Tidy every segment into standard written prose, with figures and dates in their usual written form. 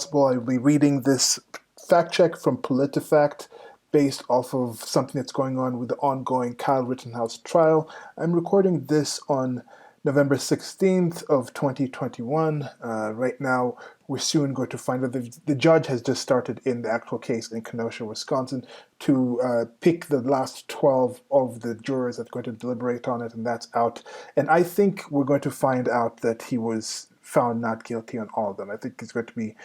possible, I will be reading this fact check from PolitiFact based off of something that's going on with the ongoing Kyle Rittenhouse trial. I'm recording this on November 16th of 2021. Right now, we're soon going to find out the judge has just started in the actual case in Kenosha, Wisconsin, to pick the last 12 of the jurors that are going to deliberate on it, and that's out. And I think we're going to find out that he was found not guilty on all of them. I think it's going to be,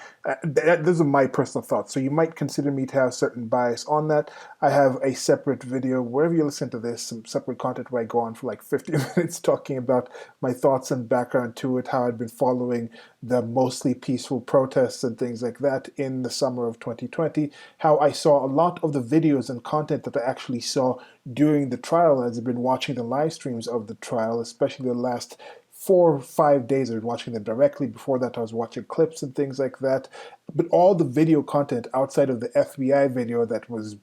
those are my personal thoughts. So you might consider me to have certain bias on that. I have a separate video, wherever you listen to this, some separate content where I go on for like 50 minutes talking about my thoughts and background to it, how I'd been following the mostly peaceful protests and things like that in the summer of 2020, how I saw a lot of the videos and content that I actually saw during the trial as I've been watching the live streams of the trial, especially the last 4 or 5 days I was watching them directly. Before that I was watching clips and things like that. But all the video content outside of the FBI video that was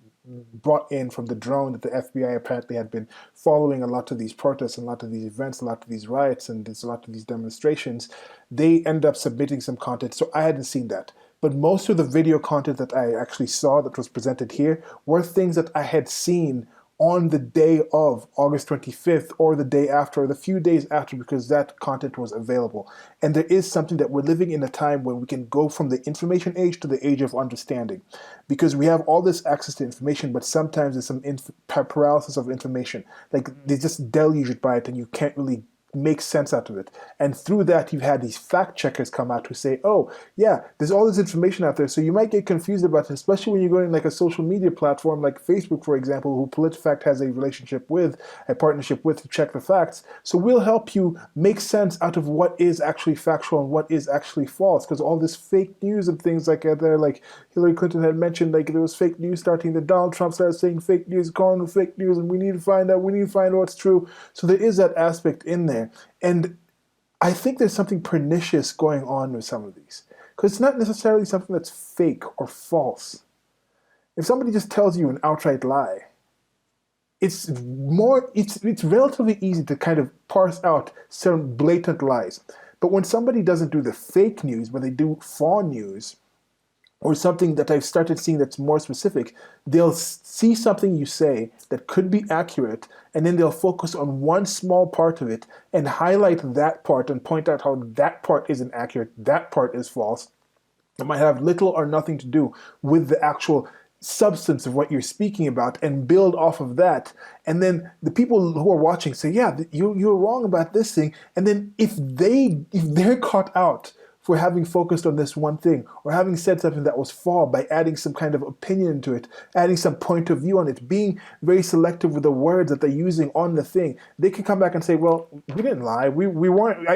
brought in from the drone that the FBI apparently had been following a lot of these protests and a lot of these events, a lot of these riots and a lot of these demonstrations, they end up submitting some content. So I hadn't seen that. But most of the video content that I actually saw that was presented here were things that I had seen on the day of August 25th or the day after or the few days after, because that content was available. And there is something that we're living in a time where we can go from the information age to the age of understanding, because we have all this access to information, but sometimes there's some paralysis of information. Like they just deluge it by it and you can't really make sense out of it. And through that, you've had these fact checkers come out who say, oh, yeah, there's all this information out there, so you might get confused about it, especially when you're going like a social media platform like Facebook, for example, who PolitiFact has a relationship with, a partnership with, to check the facts. So we'll help you make sense out of what is actually factual and what is actually false, because all this fake news and things like that, like Hillary Clinton had mentioned, like there was fake news starting, that Donald Trump started saying fake news, calling it fake news, and we need to find out what's true. So there is that aspect in there. And I think there's something pernicious going on with some of these, because it's not necessarily something that's fake or false. If somebody just tells you an outright lie, it's relatively easy to kind of parse out some blatant lies. But when somebody doesn't do the fake news, when they do faux news, or something that I've started seeing that's more specific, they'll see something you say that could be accurate, and then they'll focus on one small part of it and highlight that part and point out how that part isn't accurate, that part is false. It might have little or nothing to do with the actual substance of what you're speaking about, and build off of that. And then the people who are watching say, yeah, you're wrong about this thing. And then if they're caught out for having focused on this one thing, or having said something that was false by adding some kind of opinion to it, adding some point of view on it, being very selective with the words that they're using on the thing, they can come back and say, well, we didn't lie. We weren't,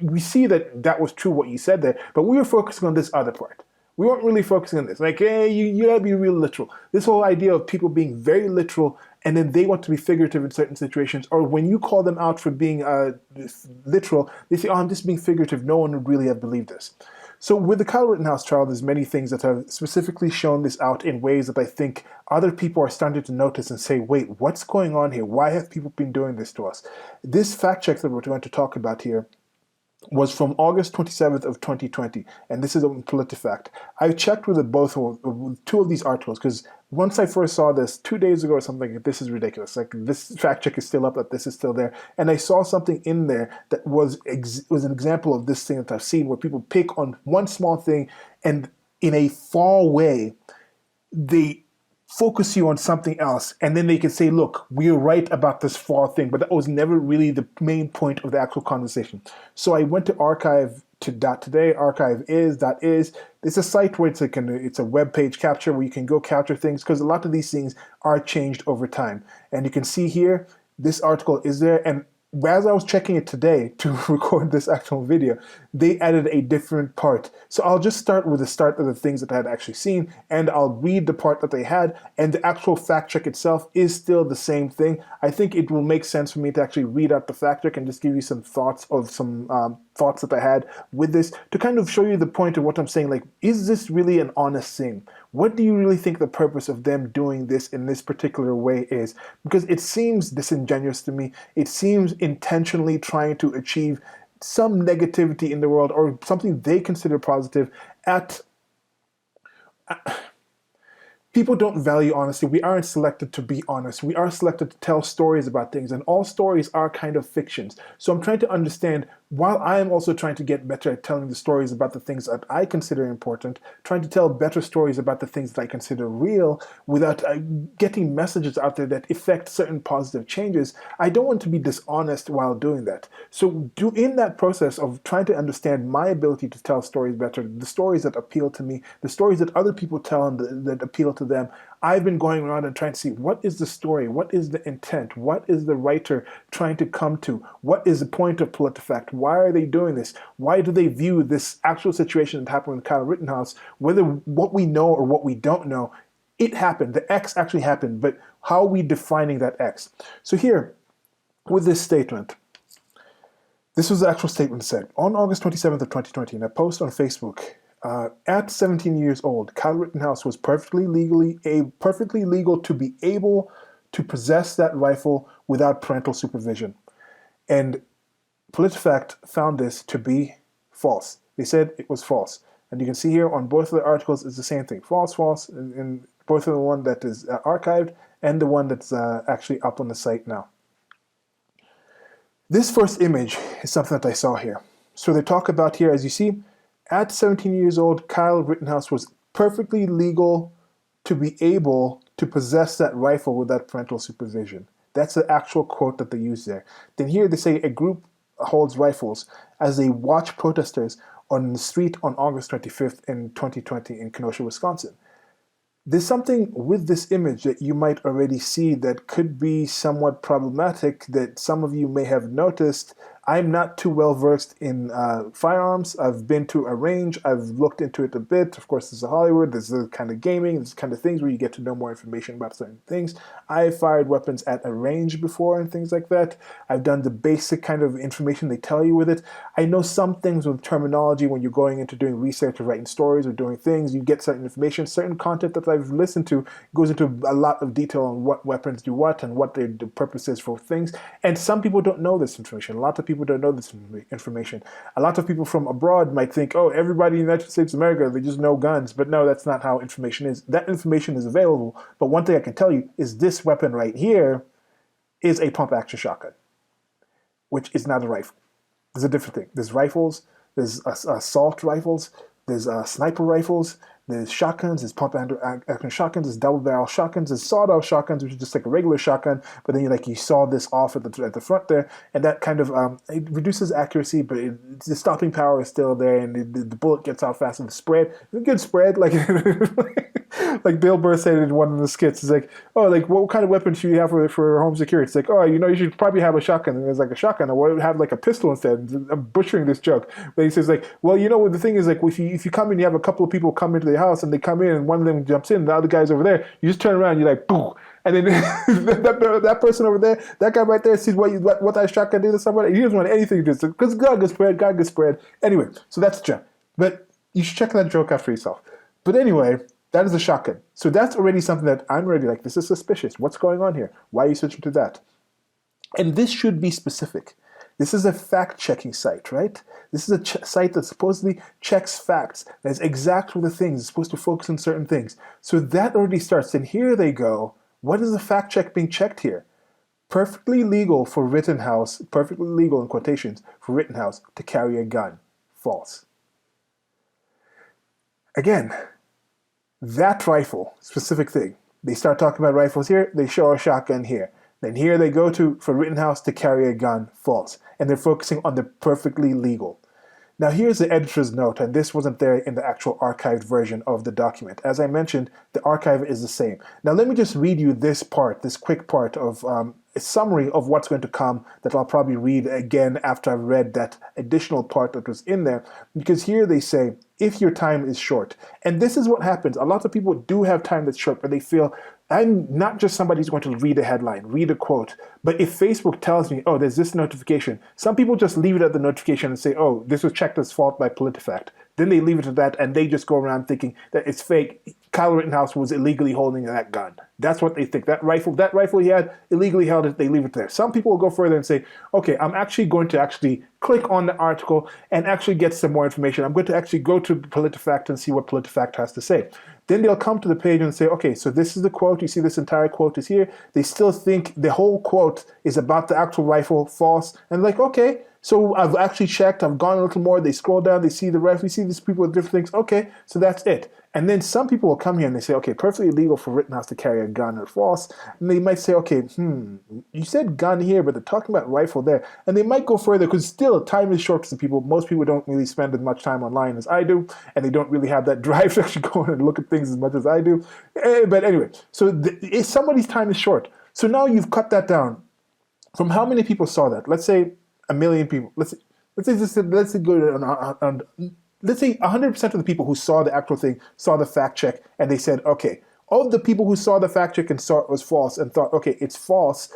we see that was true what you said there, but we were focusing on this other part. We weren't really focusing on this. Like, hey, you gotta be real literal. This whole idea of people being very literal and then they want to be figurative in certain situations, or when you call them out for being literal, they say, oh, I'm just being figurative. No one would really have believed this. So with the Kyle Rittenhouse trial, there's many things that have specifically shown this out in ways that I think other people are starting to notice and say, wait, what's going on here? Why have people been doing this to us? This fact check that we're going to talk about here was from August 27th of 2020, and this is on PolitiFact. I checked with two of these articles, because once I first saw this 2 days ago or something, this is ridiculous. Like, this fact check is still up, that this is still there. And I saw something in there that was an example of this thing that I've seen, where people pick on one small thing and in a far way, they focus you on something else, and then they can say, look, we're right about this far thing, but that was never really the main point of the actual conversation. So I went to archive to .today, archive is. It's a site where it's a web page capture where you can go capture things, because a lot of these things are changed over time. And you can see here, this article is there, and as I was checking it today to record this actual video, they added a different part. So I'll just start with the start of the things that I had actually seen, and I'll read the part that they had, and the actual fact check itself is still the same thing. I think it will make sense for me to actually read out the fact check and just give you some thoughts that I had with this, to kind of show you the point of what I'm saying. Like, is this really an honest thing? What do you really think the purpose of them doing this in this particular way is? Because it seems disingenuous to me. It seems intentionally trying to achieve some negativity in the world, or something they consider positive, at people don't value honesty. We aren't selected to be honest. We are selected to tell stories about things, and all stories are kind of fictions. So I'm trying to understand, while I am also trying to get better at telling the stories about the things that I consider important, trying to tell better stories about the things that I consider real without getting messages out there that effect certain positive changes. I don't want to be dishonest while doing that. So in that process of trying to understand my ability to tell stories better, the stories that appeal to me, the stories that other people tell and that appeal to them, I've been going around and trying to see, what is the story? What is the intent? What is the writer trying to come to? What is the point of PolitiFact? Why are they doing this? Why do they view this actual situation that happened with Kyle Rittenhouse, whether what we know or what we don't know, it happened. The X actually happened, but how are we defining that X? So here, with this statement, this was the actual statement said. On August 27th of 2020, in a post on Facebook, at 17 years old, Kyle Rittenhouse was perfectly legal to be able to possess that rifle without parental supervision. And PolitiFact found this to be false. They said it was false. And you can see here on both of the articles, it's the same thing. False, false, in both of the one that is archived and the one that's actually up on the site now. This first image is something that I saw here. So they talk about here, as you see, at 17 years old, Kyle Rittenhouse was perfectly legal to be able to possess that rifle without parental supervision. That's the actual quote that they use there. Then here they say a group holds rifles as they watch protesters on the street on August 25th in 2020 in Kenosha, Wisconsin. There's something with this image that you might already see that could be somewhat problematic that some of you may have noticed. I'm not too well versed in firearms. I've been to a range. I've looked into it a bit. Of course, this is Hollywood. This is the kind of gaming. This is the kind of things where you get to know more information about certain things. I've fired weapons at a range before and things like that. I've done the basic kind of information they tell you with it. I know some things with terminology when you're going into doing research or writing stories or doing things. You get certain information. Certain content that I've listened to goes into a lot of detail on what weapons do what and what the purpose is for things. And some people don't know this information. A lot of people don't know this information. A lot of people from abroad might think, oh, everybody in the United States of America, they just know guns. But no, that's not how information is. That information is available. But one thing I can tell you is this weapon right here is a pump action shotgun, which is not a rifle. There's a different thing. There's rifles, there's assault rifles, there's sniper rifles, there's shotguns, there's pump action shotguns, there's double barrel shotguns, there's sawed-off shotguns, which is just like a regular shotgun, but then you saw this off at the front there, and that kind of it reduces accuracy, but the stopping power is still there, and the bullet gets out fast, and the spread, a good spread, like like Bill Burr said in one of the skits, it's like, oh, like what kind of weapon should you have for home security? It's like, oh, you should probably have a shotgun, and it's like a shotgun, or what, have like a pistol instead. I'm butchering this joke, but he says like, well, the thing is like, if you come in, you have a couple of people come into the house, and they come in, and one of them jumps in, the other guy's over there, you just turn around, you're like, boom, and then that person over there, that guy right there sees what that shotgun did to somebody, he doesn't want anything to do, because God gets spread. Anyway, so that's the joke. But you should check that joke out for yourself. But anyway, that is a shotgun. So that's already something that I'm already like, this is suspicious. What's going on here? Why are you switching to that? And this should be specific. This is a fact-checking site, right? This is a site that supposedly checks facts. That's exactly the things. It's supposed to focus on certain things. So that already starts. And here they go. What is the fact check being checked here? Perfectly legal for Rittenhouse, perfectly legal in quotations, for Rittenhouse to carry a gun. False. Again, that rifle, specific thing. They start talking about rifles here, they show a shotgun here. Then here they go for Rittenhouse to carry a gun, false. And they're focusing on the perfectly legal. Now here's the editor's note, and this wasn't there in the actual archived version of the document. As I mentioned, the archive is the same. Now let me just read you this quick part of a summary of what's going to come that I'll probably read again after I've read that additional part that was in there. Because here they say, if your time is short. And this is what happens. A lot of people do have time that's short, but they feel, I'm not just somebody who's going to read a headline, read a quote, but if Facebook tells me, oh, there's this notification, some people just leave it at the notification and say, oh, this was checked as fault by PolitiFact. Then they leave it at that, and they just go around thinking that it's fake. Kyle Rittenhouse was illegally holding that gun. That's what they think. That rifle he had, illegally held it, they leave it there. Some people will go further and say, okay, I'm actually going to actually click on the article and actually get some more information. I'm going to actually go to PolitiFact and see what PolitiFact has to say. Then they'll come to the page and say, okay, so this is the quote. You see this entire quote is here. They still think the whole quote is about the actual rifle, false. And like, okay, so I've actually checked. I've gone a little more. They scroll down. They see the rifle. You see these people with different things. Okay, so that's it. And then some people will come here and they say, okay, perfectly legal for Rittenhouse to carry a gun or false. And they might say, okay, you said gun here, but they're talking about rifle there. And they might go further because still time is short for some people. Most people don't really spend as much time online as I do, and they don't really have that drive to actually go and look at things as much as I do. But anyway, so if somebody's time is short. So now you've cut that down from how many people saw that? Let's say 1 million people. Let's say 100% of the people who saw the actual thing saw the fact check and they said, okay, of the people who saw the fact check and saw it was false and thought, okay, it's false,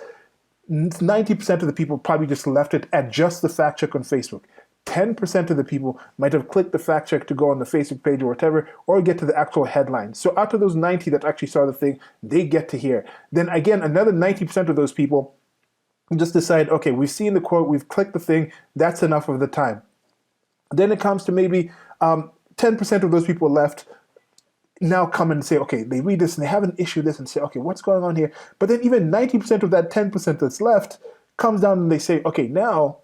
90% of the people probably just left it at just the fact check on Facebook. 10% of the people might have clicked the fact check to go on the Facebook page or whatever, or get to the actual headline. So out of those 90 that actually saw the thing, they get to hear. Then again, another 90% of those people just decide, okay, we've seen the quote, we've clicked the thing, that's enough of the time. Then it comes to maybe 10% of those people left now come and say, okay, they read this and they have an issue this and say, okay, what's going on here? But then even 90% of that 10% that's left comes down and they say, okay, now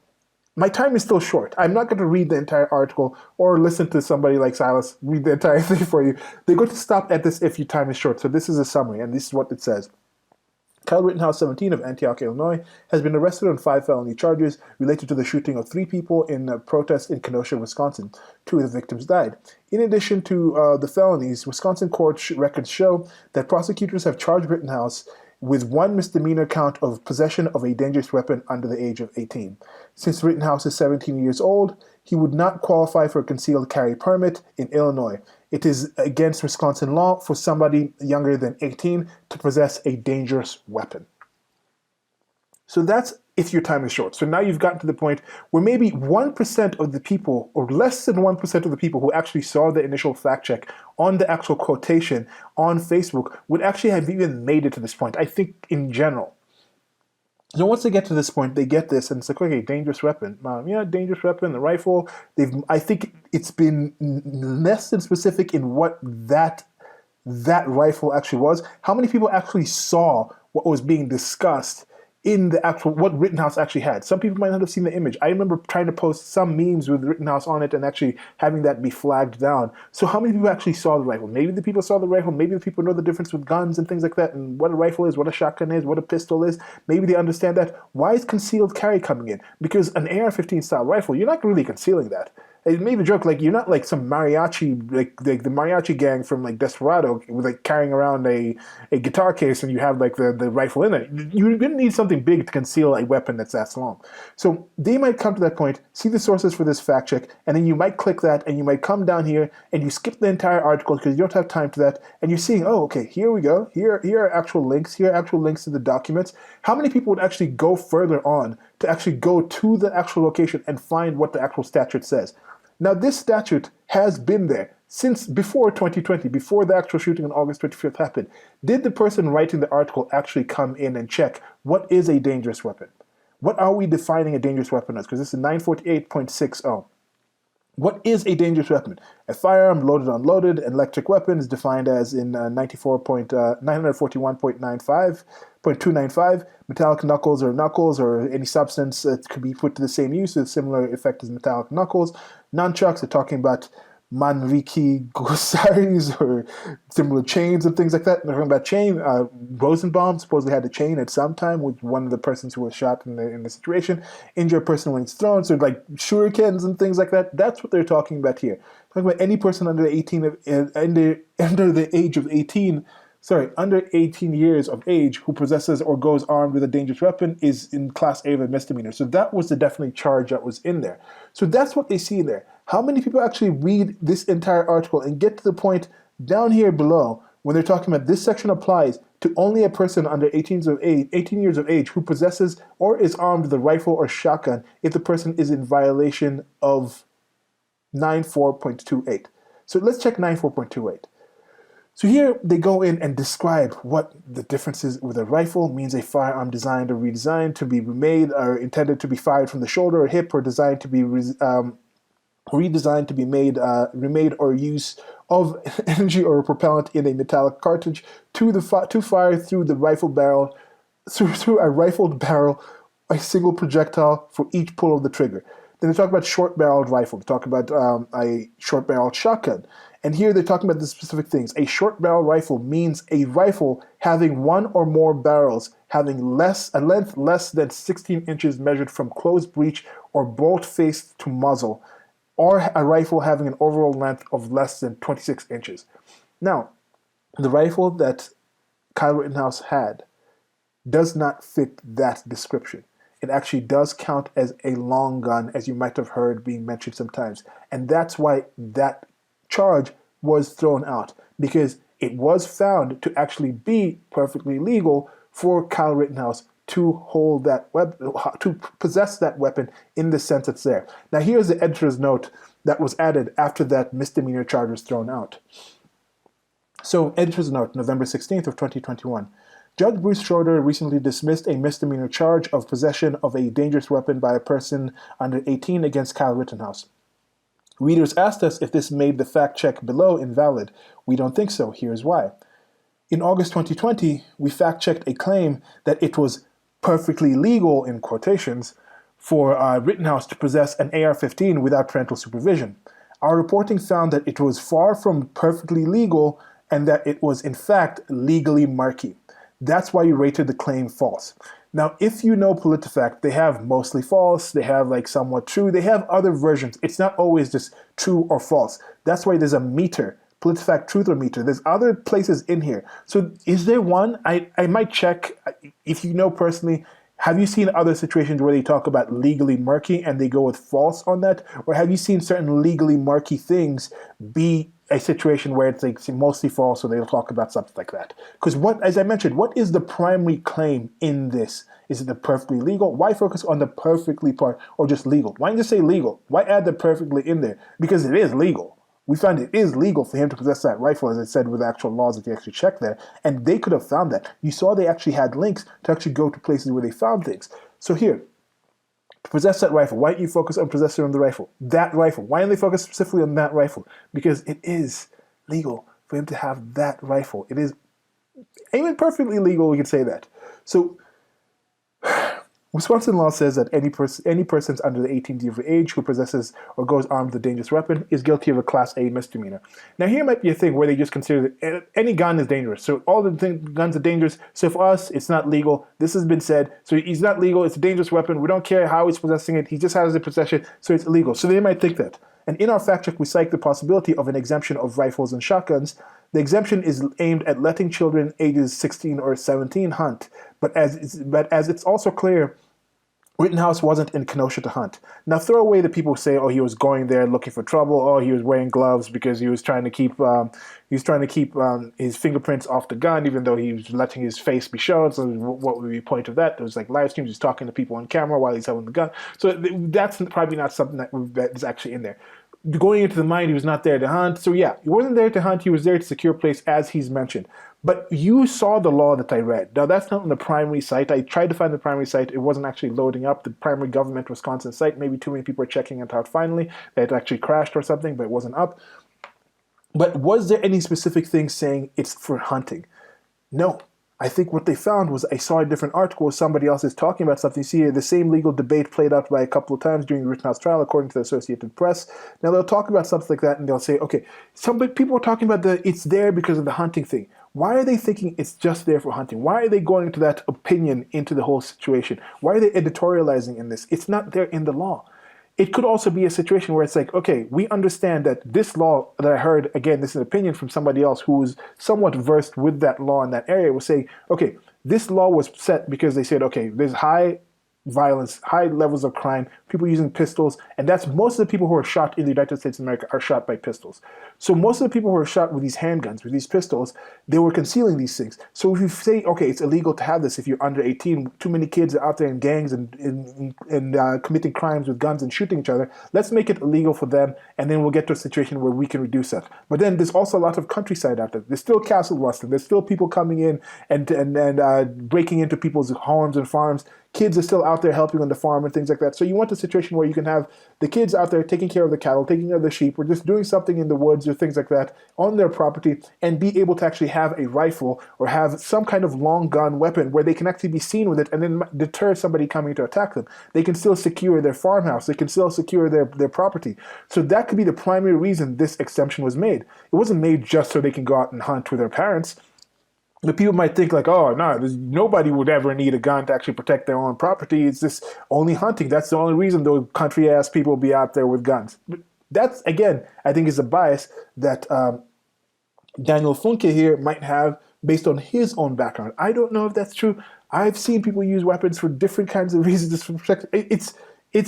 my time is still short. I'm not going to read the entire article or listen to somebody like Silas read the entire thing for you. They're going to stop at this if your time is short. So this is a summary, and this is what it says. Kyle Rittenhouse, 17, of Antioch, Illinois, has been arrested on 5 felony charges related to the shooting of 3 people in a protest in Kenosha, Wisconsin. 2 of the victims died. In addition to the felonies, Wisconsin court records show that prosecutors have charged Rittenhouse with 1 misdemeanor count of possession of a dangerous weapon under the age of 18. Since Rittenhouse is 17 years old, he would not qualify for a concealed carry permit in Illinois. It is against Wisconsin law for somebody younger than 18 to possess a dangerous weapon. So that's if your time is short. So now you've gotten to the point where maybe 1% of the people, or less than 1% of the people who actually saw the initial fact check on the actual quotation on Facebook would actually have even made it to this point, I think, in general. So once they get to this point, they get this, and it's like, okay, dangerous weapon. Yeah, dangerous weapon, the rifle. I think it's been less than specific in what that rifle actually was. How many people actually saw what was being discussed in the actual, what Rittenhouse actually had? Some people might not have seen the image. I remember trying to post some memes with Rittenhouse on it and actually having that be flagged down. So how many people actually saw the rifle? Maybe the people saw the rifle. Maybe the people know the difference with guns and things like that, and what a rifle is, what a shotgun is, what a pistol is. Maybe they understand that. Why is concealed carry coming in? Because an AR-15 style rifle, you're not really concealing that. It made a joke, like, you're not like some mariachi, like the mariachi gang from like Desperado, with like carrying around a guitar case and you have like the rifle in it. You're going to need something big to conceal a weapon that's that long. So they might come to that point, see the sources for this fact check, and then you might click that and you might come down here and you skip the entire article because you don't have time for that, and you're seeing, oh, okay, here we go. Here are actual links. Here are actual links to the documents. How many people would actually go further on to actually go to the actual location and find what the actual statute says? Now, this statute has been there since before 2020, before the actual shooting on August 25th happened. Did the person writing the article actually come in and check what is a dangerous weapon? What are we defining a dangerous weapon as? Because this is 948.60. What is a dangerous weapon? A firearm, loaded, unloaded, electric weapon is defined as in 941.295, metallic knuckles or any substance that could be put to the same use with similar effect as metallic knuckles. Nunchucks are talking about manriki gosaris or similar chains and things like that. They're talking about chain. Rosenbaum supposedly had a chain at some time with one of the persons who was shot in the situation. Injure a person when it's thrown. So like shurikens and things like that. That's what they're talking about here. Talking about any person under 18 under 18 years of age who possesses or goes armed with a dangerous weapon is in Class A of a misdemeanor. So that was the definitely charge that was in there. So that's what they see there. How many people actually read this entire article and get to the point down here below when they're talking about this section applies to only a person under 18 years of age who possesses or is armed with a rifle or shotgun if the person is in violation of 94.28. So let's check 94.28. So here they go in and describe what the difference is with a rifle. Means a firearm designed or redesigned to be remade or intended to be fired from the shoulder or hip, or designed to be redesigned to be remade or use of energy or propellant in a metallic cartridge to fire through the rifle barrel, through a rifled barrel, a single projectile for each pull of the trigger. Then they talk about short-barreled rifle. They talk about a short-barreled shotgun. And here they're talking about the specific things. A short-barrel rifle means a rifle having one or more barrels having a length less than 16 inches measured from closed breech or bolt face to muzzle, or a rifle having an overall length of less than 26 inches. Now, the rifle that Kyle Rittenhouse had does not fit that description. It actually does count as a long gun, as you might have heard being mentioned sometimes. And that's why that charge was thrown out, because it was found to actually be perfectly legal for Kyle Rittenhouse to hold that to possess that weapon in the sense it's there. Now here's the editor's note that was added after that misdemeanor charge was thrown out. So, editor's note, November 16th of 2021. Judge Bruce Schroeder recently dismissed a misdemeanor charge of possession of a dangerous weapon by a person under 18 against Kyle Rittenhouse. Readers asked us if this made the fact check below invalid. We don't think so. Here's why. In August 2020, we fact-checked a claim that it was perfectly legal, in quotations, for Rittenhouse to possess an AR-15 without parental supervision. Our reporting found that it was far from perfectly legal and that it was, in fact, legally murky. That's why you rated the claim false. Now, if you know PolitiFact, they have mostly false, they have like somewhat true, they have other versions. It's not always just true or false. That's why there's a meter, PolitiFact Truther meter. There's other places in here. So is there one? I might check. If you know personally, have you seen other situations where they talk about legally murky and they go with false on that? Or have you seen certain legally murky things be a situation where it's like mostly false, so they'll talk about something like that? Because what, as I mentioned, what is the primary claim in this? Is it the perfectly legal? Why focus on the perfectly part or just legal? Why not just say legal? Why add the perfectly in there? Because it is legal. We found it is legal for him to possess that rifle, as I said, with actual laws if you actually check there. And they could have found that. You saw they actually had links to actually go to places where they found things. So here, to possess that rifle, why don't you focus on possessing the rifle? That rifle. Why don't they focus specifically on that rifle? Because it is legal for him to have that rifle. It is even perfectly legal, we could say that. So Wisconsin law says that any person under the 18 years of age who possesses or goes armed with a dangerous weapon is guilty of a Class A misdemeanor. Now here might be a thing where they just consider that any gun is dangerous. So all the guns are dangerous. So for us, it's not legal. This has been said. So he's not legal. It's a dangerous weapon. We don't care how he's possessing it. He just has it in possession. So it's illegal. So they might think that. And in our fact check, we cite the possibility of an exemption of rifles and shotguns. The exemption is aimed at letting children ages 16 or 17 hunt. But as it's also clear, Rittenhouse wasn't in Kenosha to hunt. Now throw away the people who say, oh, he was going there looking for trouble, oh, he was wearing gloves because he was trying to keep his fingerprints off the gun, even though he was letting his face be shown. So what would be the point of that? There was like live streams, he's talking to people on camera while he's holding the gun. So that's probably not something that is actually in there. Going into the mind, he was not there to hunt. So yeah, he wasn't there to hunt. He was there to secure place, as he's mentioned. But you saw the law that I read. Now, that's not on the primary site. I tried to find the primary site. It wasn't actually loading up. The primary government Wisconsin site, maybe too many people are checking it out finally. It actually crashed or something, but it wasn't up. But was there any specific thing saying it's for hunting? No. I think what they found was I saw a different article where somebody else is talking about something. You see, the same legal debate played out by a couple of times during the Rittenhouse trial, according to the Associated Press. Now, they'll talk about something like that, and they'll say, okay, some people are talking about it's there because of the hunting thing. Why are they thinking it's just there for hunting? Why are they going into that opinion into the whole situation? Why are they editorializing in this? It's not there in the law. It could also be a situation where it's like, okay, we understand that this law that I heard, again, this is an opinion from somebody else who was somewhat versed with that law in that area, was saying, okay, this law was set because they said, okay, there's high violence, high levels of crime, people using pistols, and that's most of the people who are shot in the United States of America are shot by pistols. So most of the people who are shot with these handguns, with these pistols, they were concealing these things. So if you say, okay, it's illegal to have this if you're under 18, too many kids are out there in gangs and committing crimes with guns and shooting each other, let's make it illegal for them, and then we'll get to a situation where we can reduce that. But then there's also a lot of countryside out there. There's still castle rustling. There's still people coming in and breaking into people's homes and farms. Kids are still out there helping on the farm and things like that. So you want a situation where you can have the kids out there taking care of the cattle, taking care of the sheep, or just doing something in the woods or things like that on their property, and be able to actually have a rifle or have some kind of long gun weapon where they can actually be seen with it and then deter somebody coming to attack them. They can still secure their farmhouse. They can still secure their property. So that could be the primary reason this exemption was made. It wasn't made just so they can go out and hunt with their parents. The people might think like, oh, no, nobody would ever need a gun to actually protect their own property. It's just only hunting. That's the only reason those country-ass people be out there with guns. But that's, again, I think is a bias that Daniel Funke here might have based on his own background. I don't know if that's true. I've seen people use weapons for different kinds of reasons to protect. It's a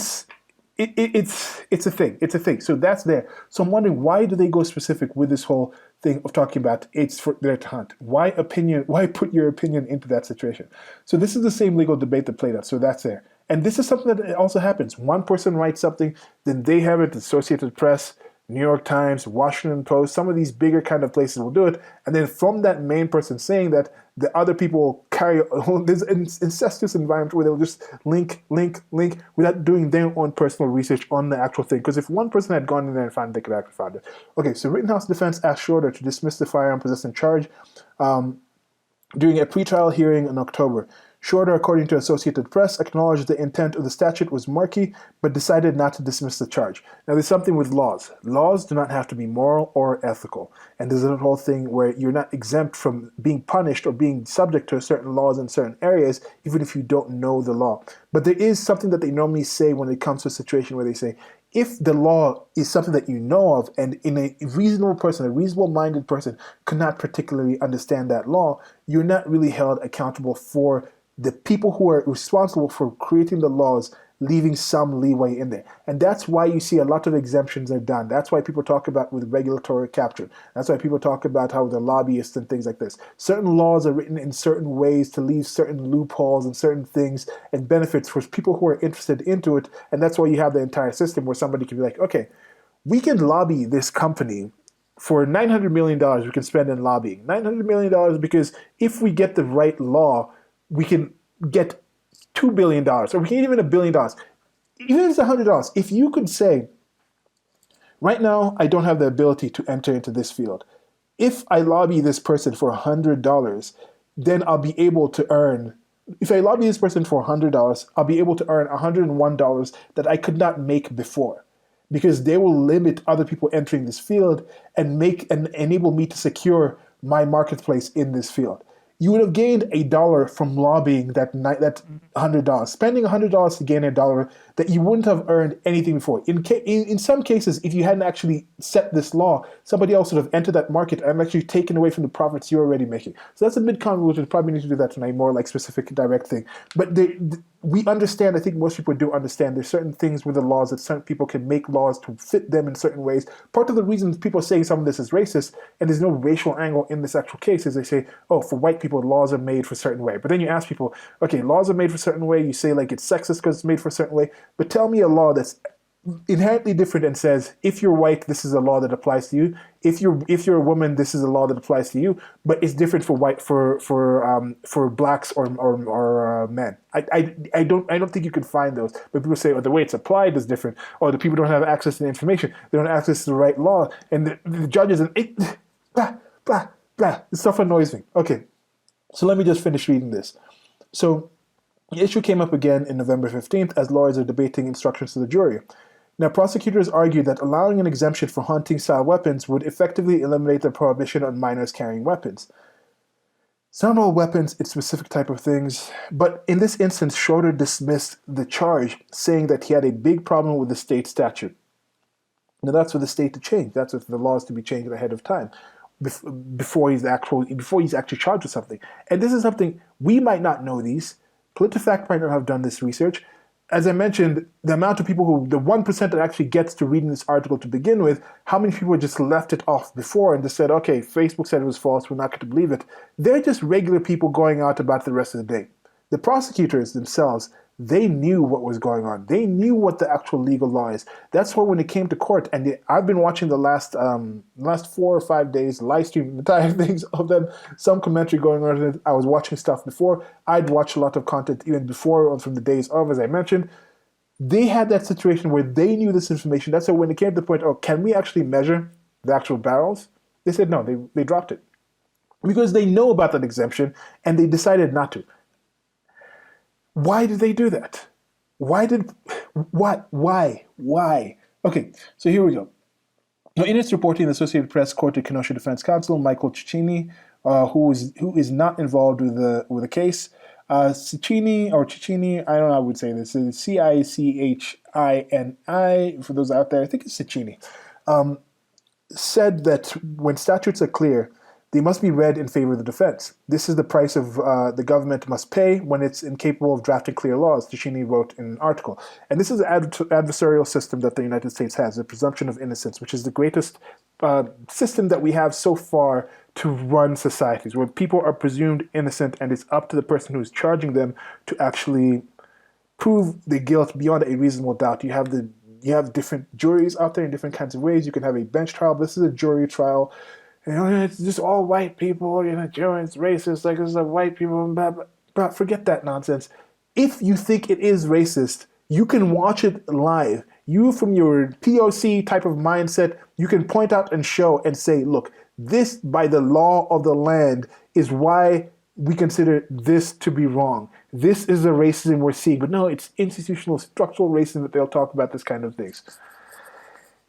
thing. It's a thing. So that's there. So I'm wondering, why do they go specific with this whole thing of talking about it's for there to hunt? Why put your opinion into that situation? So this is the same legal debate that played out. So that's there. And this is something that also happens. One person writes something, then they have it, the Associated Press, New York Times, Washington Post, some of these bigger kind of places will do it. And then from that main person saying that, the other people will carry this incestuous environment where they'll just link without doing their own personal research on the actual thing. Because if one person had gone in there and found it, they could have actually found it. Okay, so Rittenhouse defense asked Schroeder to dismiss the firearm possession charge during a pretrial hearing in October. Schroeder, according to Associated Press, acknowledged the intent of the statute was murky, but decided not to dismiss the charge. Now, there's something with laws. Laws do not have to be moral or ethical. And there's a whole thing where you're not exempt from being punished or being subject to certain laws in certain areas, even if you don't know the law. But there is something that they normally say when it comes to a situation where they say, if the law is something that you know of and in a reasonable person, a reasonable-minded person could not particularly understand that law, you're not really held accountable for the people who are responsible for creating the laws, leaving some leeway in there. And that's why you see a lot of exemptions are done. That's why people talk about with regulatory capture. That's why people talk about how the lobbyists and things like this. Certain laws are written in certain ways to leave certain loopholes and certain things and benefits for people who are interested into it. And that's why you have the entire system where somebody can be like, okay, we can lobby this company for $900 million we can spend in lobbying. $900 million because if we get the right law, we can get $2 billion, or we can get even $1 billion. Even if it's $100, if you could say, right now, I don't have the ability to enter into this field. If I lobby this person for $100, then I'll be able to earn, if I lobby this person for $100, I'll be able to earn $101 that I could not make before. Because they will limit other people entering this field and enable me to secure my marketplace in this field. You would have gained $1 from lobbying that $100, spending $100 to gain $1 that you wouldn't have earned anything before. In some cases, if you hadn't actually set this law, somebody else would have entered that market and actually taken away from the profits you're already making. So that's a bit convoluted. Probably need to do that tonight, more like specific direct thing. But we understand, I think most people do understand, there's certain things with the laws that certain people can make laws to fit them in certain ways. Part of the reason people are saying some of this is racist, and there's no racial angle in this actual case, is they say, oh, for white people, laws are made for a certain way. But then you ask people, okay, laws are made for a certain way, you say like it's sexist because it's made for a certain way, but tell me a law that's inherently different and says, if you're white, this is a law that applies to you. If you're a woman, this is a law that applies to you. But it's different for blacks or men. I don't think you can find those. But people say, oh, the way it's applied is different. Or the people don't have access to the information. They don't have access to the right law. And the judges and blah blah blah. This stuff annoys me. Okay, so let me just finish reading this. So the issue came up again in November 15th as lawyers are debating instructions to the jury. Now, prosecutors argued that allowing an exemption for hunting-style weapons would effectively eliminate the prohibition on minors carrying weapons. It's not all weapons, it's specific type of things. But in this instance, Schroeder dismissed the charge, saying that he had a big problem with the state statute. Now, that's for the state to change. That's for the laws to be changed ahead of time, before he's actually charged with something. And this is something, we might not know these, PolitiFact might not have done this research. As I mentioned, the amount of people the 1% that actually gets to reading this article to begin with, how many people just left it off before and just said, okay, Facebook said it was false, we're not going to believe it. They're just regular people going out about the rest of the day. The prosecutors themselves, they knew what was going on. They knew what the actual legal law is. That's why when it came to court, and I've been watching the last 4 or 5 days, live stream entire things of them, some commentary going on. I was watching stuff before. I'd watched a lot of content even before from the days of, as I mentioned. They had that situation where they knew this information. That's why when it came to the point, oh, can we actually measure the actual barrels? They said no, they dropped it. Because they know about that exemption, and they decided not to. Why did they do that? Why? Okay, so here we go. Now, in its reporting, the Associated Press quoted Kenosha Defense Counsel Michael Cicchini, who is not involved with the case. Cicchini, I don't know how I would say this. It's Cichini. For those out there, I think it's Cicchini. Said that when statutes are clear, they must be read in favor of the defense. This is the price of the government must pay when it's incapable of drafting clear laws, Cicchini wrote in an article. And this is the adversarial system that the United States has, the presumption of innocence, which is the greatest system that we have so far to run societies, where people are presumed innocent and it's up to the person who is charging them to actually prove the guilt beyond a reasonable doubt. You have different juries out there in different kinds of ways. You can have a bench trial. This is a jury trial. It's just all white people, it's racist, like it's white people, but forget that nonsense. If you think it is racist, you can watch it live. You, from your POC type of mindset, you can point out and show and say, look, this, by the law of the land, is why we consider this to be wrong. This is the racism we're seeing. But no, it's institutional, structural racism that they'll talk about this kind of things.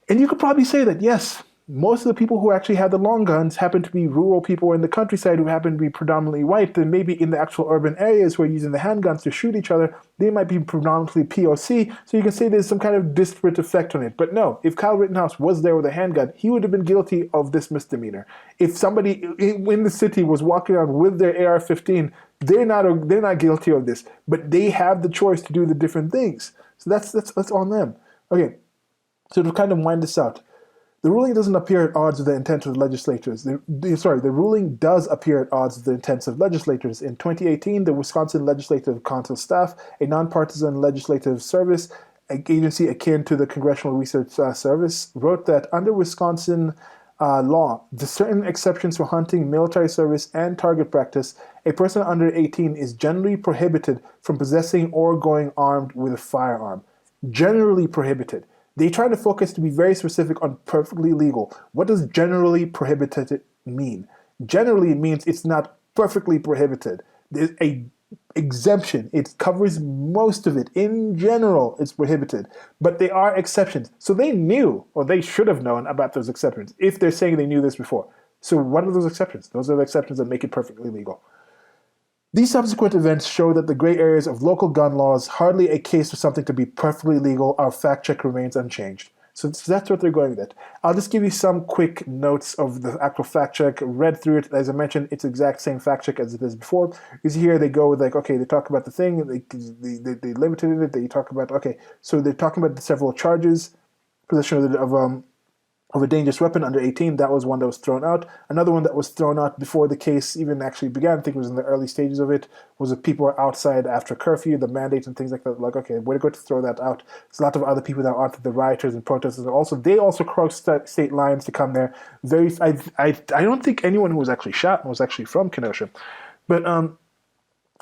And you could probably say that, yes, most of the people who actually had the long guns happen to be rural people in the countryside who happen to be predominantly white. Then maybe in the actual urban areas who are using the handguns to shoot each other, they might be predominantly POC. So you can say there's some kind of disparate effect on it. But no, if Kyle Rittenhouse was there with a handgun, he would have been guilty of this misdemeanor. If somebody in the city was walking around with their AR-15, they're not guilty of this. But they have the choice to do the different things. So that's on them. Okay, so to kind of wind this out. The ruling doesn't appear at odds with the intent of the legislators. The ruling does appear at odds with the intents of legislators. In 2018, the Wisconsin Legislative Council staff, a nonpartisan legislative service, an agency akin to the Congressional Research Service, wrote that under Wisconsin law, the certain exceptions for hunting, military service, and target practice, a person under 18 is generally prohibited from possessing or going armed with a firearm. Generally prohibited. They try to focus to be very specific on perfectly legal. What does generally prohibited mean? Generally it means it's not perfectly prohibited. There's a exemption. It covers most of it. In general, it's prohibited. But there are exceptions. So they knew, or they should have known about those exceptions, if they're saying they knew this before. So what are those exceptions? Those are the exceptions that make it perfectly legal. These subsequent events show that the gray areas of local gun laws, hardly a case for something to be perfectly legal. Our fact check remains unchanged. So that's what they're going with. I'll just give you some quick notes of the actual fact check. Read through it. As I mentioned, it's the exact same fact check as it is before. You see here, they go with like, okay, they talk about the thing, they limited it, they talk about, okay, so they're talking about the several charges, possession of a dangerous weapon under 18, that was one that was thrown out. Another one that was thrown out before the case even actually began, I think it was in the early stages of it, was that people were outside after curfew, the mandates and things like that. Like, okay, we're going to throw that out. There's a lot of other people that aren't the rioters and protesters. They also crossed state lines to come there. I don't think anyone who was actually shot was actually from Kenosha. But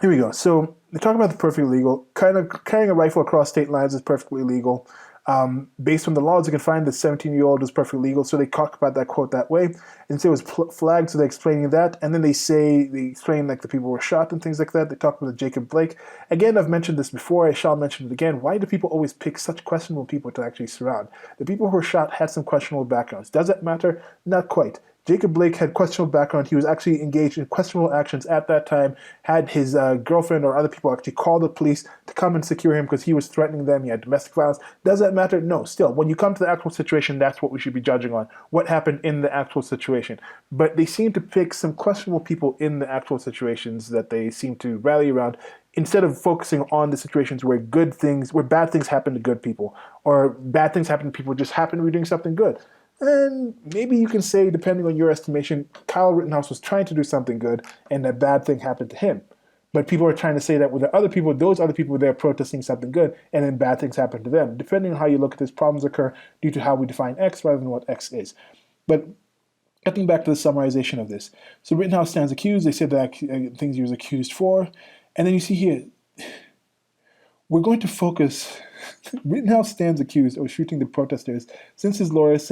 here we go. So they talk about the perfectly legal. Kind of carrying a rifle across state lines is perfectly legal. Based on the laws, you can find the 17-year-old is perfectly legal, so they talk about that quote that way. And say it was flagged, so they're explaining that. And then they explain like the people were shot and things like that. They talk about Jacob Blake. Again, I've mentioned this before, I shall mention it again. Why do people always pick such questionable people to actually surround? The people who were shot had some questionable backgrounds. Does that matter? Not quite. Jacob Blake had questionable background. He was actually engaged in questionable actions at that time, had his girlfriend or other people actually call the police to come and secure him because he was threatening them. He had domestic violence. Does that matter? No. Still, when you come to the actual situation, that's what we should be judging on. What happened in the actual situation. But they seem to pick some questionable people in the actual situations that they seem to rally around. instead of focusing on the situations where bad things happen to good people, or bad things happen to people just happen to be doing something good. And maybe you can say, depending on your estimation, Kyle Rittenhouse was trying to do something good and a bad thing happened to him. But people are trying to say that with the other people, those other people were there protesting something good, and then bad things happen to them. Depending on how you look at this, problems occur due to how we define X rather than what X is. But getting back to the summarization of this. So Rittenhouse stands accused. They said that things he was accused for. And then you see here, we're going to focus. Rittenhouse stands accused of shooting the protesters since his lawyer has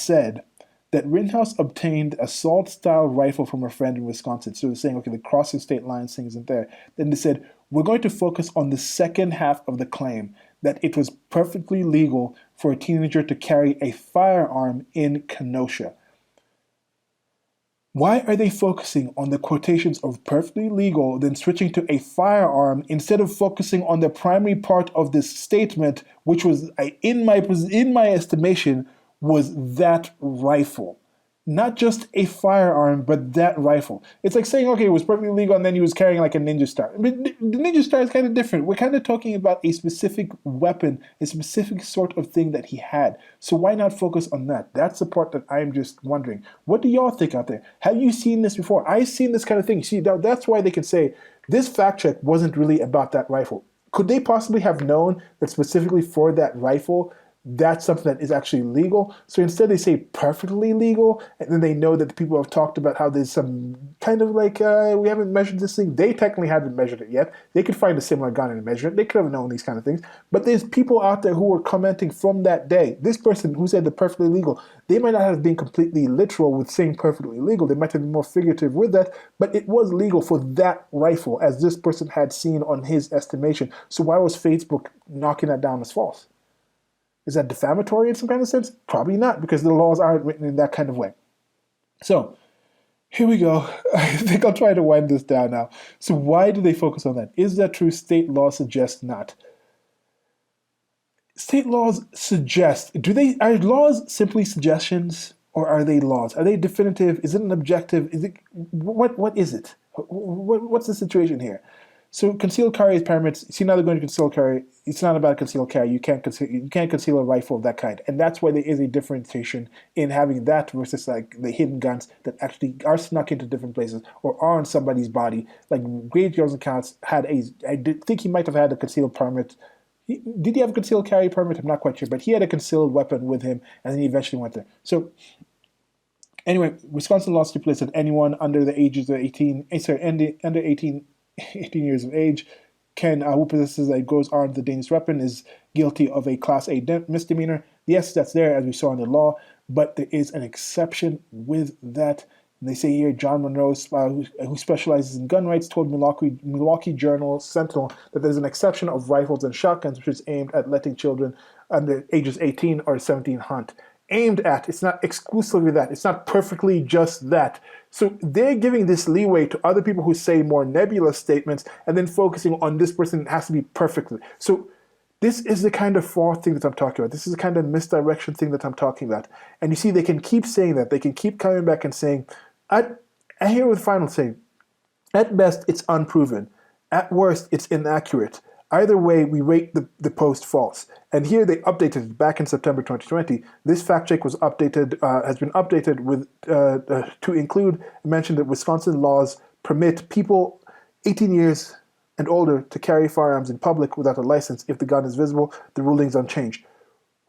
said that Rittenhouse obtained assault-style rifle from a friend in Wisconsin. So they're saying, okay, the crossing state lines thing isn't there. Then they said, we're going to focus on the second half of the claim, that it was perfectly legal for a teenager to carry a firearm in Kenosha. Why are they focusing on the quotations of perfectly legal, then switching to a firearm instead of focusing on the primary part of this statement, which was, in my estimation, was that rifle? Not just a firearm, but that rifle. It's like saying, okay, it was perfectly legal, and then he was carrying like a Ninja Star. But the Ninja Star is kind of different. We're kind of talking about a specific weapon, a specific sort of thing that he had. So why not focus on that? That's the part that I'm just wondering. What do y'all think out there? Have you seen this before? I've seen this kind of thing. See, that's why they can say this fact check wasn't really about that rifle. Could they possibly have known that specifically for that rifle, that's something that is actually legal? So instead they say perfectly legal, and then they know that the people have talked about how there's some kind of like, we haven't measured this thing. They technically haven't measured it yet. They could find a similar gun and measure it. They could have known these kind of things. But there's people out there who were commenting from that day. This person who said the perfectly legal, they might not have been completely literal with saying perfectly legal. They might have been more figurative with that, but it was legal for that rifle, as this person had seen on his estimation. So why was Facebook knocking that down as false? Is that defamatory in some kind of sense? Probably not, because the laws aren't written in that kind of way. So here we go. I think I'll try to wind this down now. So why do they focus on that? Is that true? State law suggests not. State laws suggest. Are laws simply suggestions, or are they laws? Are they definitive? Is it an objective? Is it what is it? What's the situation here? So concealed carry permits. See, now they're going to concealed carry. It's not about concealed carry. You can't conceal a rifle of that kind, and that's why there is a differentiation in having that versus like the hidden guns that actually are snuck into different places or are on somebody's body. Like Great Girls and Counts had think he might have had a concealed permit. Did he have a concealed carry permit? I'm not quite sure, but he had a concealed weapon with him, and then he eventually went there. So anyway, Wisconsin law stipulates that anyone under the ages of 18, under 18 years of age who possesses a goes armed with a dangerous weapon is guilty of a Class A misdemeanor. Yes, that's there as we saw in the law, but there is an exception with that. And they say here, John Monroe, who specializes in gun rights, told Milwaukee Journal Sentinel that there's an exception of rifles and shotguns, which is aimed at letting children under ages 18 or 17 hunt. Aimed at, it's not exclusively that. It's not perfectly just that. So they're giving this leeway to other people who say more nebulous statements and then focusing on this person that has to be perfectly. So this is the kind of false thing that I'm talking about. This is the kind of misdirection thing that I'm talking about. And you see, they can keep saying that. They can keep coming back and saying, I hear with final saying, at best, it's unproven. At worst, it's inaccurate. Either way, we rate the post false. And here they updated it back in September 2020. This fact check was updated, has been updated with to include mention that Wisconsin laws permit people 18 years and older to carry firearms in public without a license if the gun is visible. The ruling's unchanged.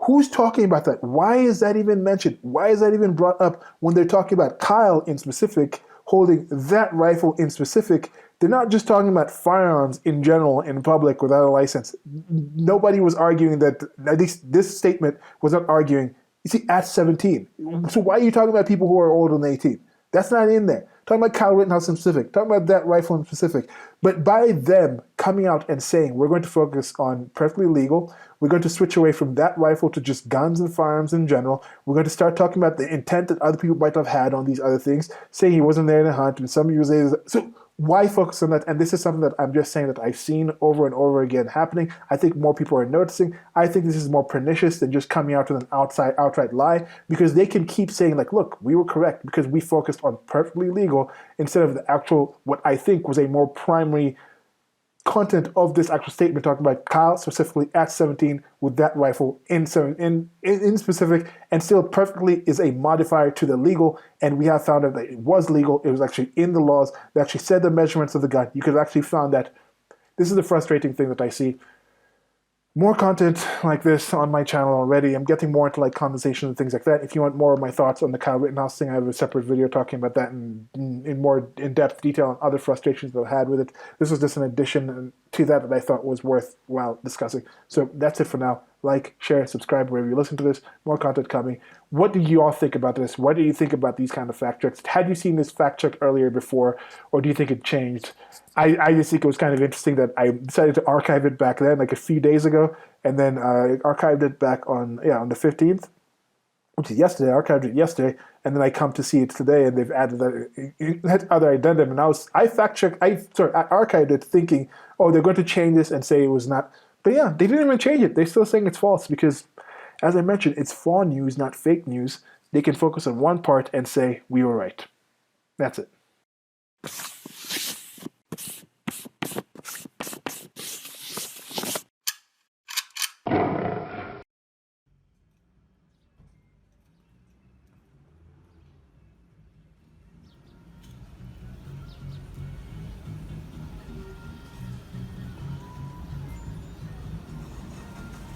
Who's talking about that? Why is that even mentioned? Why is that even brought up when they're talking about Kyle in specific, holding that rifle in specific? They're not just talking about firearms in general in public without a license. Nobody was arguing that, at least this statement was not arguing, you see, at 17. So why are you talking about people who are older than 18? That's not in there. Talking about Kyle Rittenhouse in specific. Talking about that rifle in specific. But by them coming out and saying, we're going to focus on perfectly legal, we're going to switch away from that rifle to just guns and firearms in general, we're going to start talking about the intent that other people might have had on these other things, saying he wasn't there in a hunt, and some years later. So why focus on that? And this is something that I'm just saying that I've seen over and over again happening. I think more people are noticing. I think this is more pernicious than just coming out with an outright lie, because they can keep saying, like, look, we were correct because we focused on perfectly legal instead of the actual, what I think was a more primary content of this actual statement, talking about Kyle specifically at 17 with that rifle in specific, and still perfectly is a modifier to the legal, and we have found out that it was legal. It was actually in the laws. They actually said the measurements of the gun. You could actually found that. This is the frustrating thing that I see. More content like this on my channel already. I'm getting more into like conversation and things like that. If you want more of my thoughts on the Kyle Rittenhouse thing, I have a separate video talking about that in more in-depth detail and other frustrations that I've had with it. This was just an addition to that I thought was worthwhile discussing. So that's it for now. Like, share, subscribe wherever you listen to this. More content coming. What do you all think about this? What do you think about these kind of fact checks? Had you seen this fact check earlier before, or do you think it changed? I just think it was kind of interesting that I decided to archive it back then, like a few days ago, and then archived it back on the 15th, which is yesterday. I archived it yesterday, and then I come to see it today, and they've added that other addendum. And I archived it thinking, oh, they're going to change this and say it was not. But yeah, they didn't even change it. They're still saying it's false because, as I mentioned, it's faux news, not fake news. They can focus on one part and say we were right. That's it.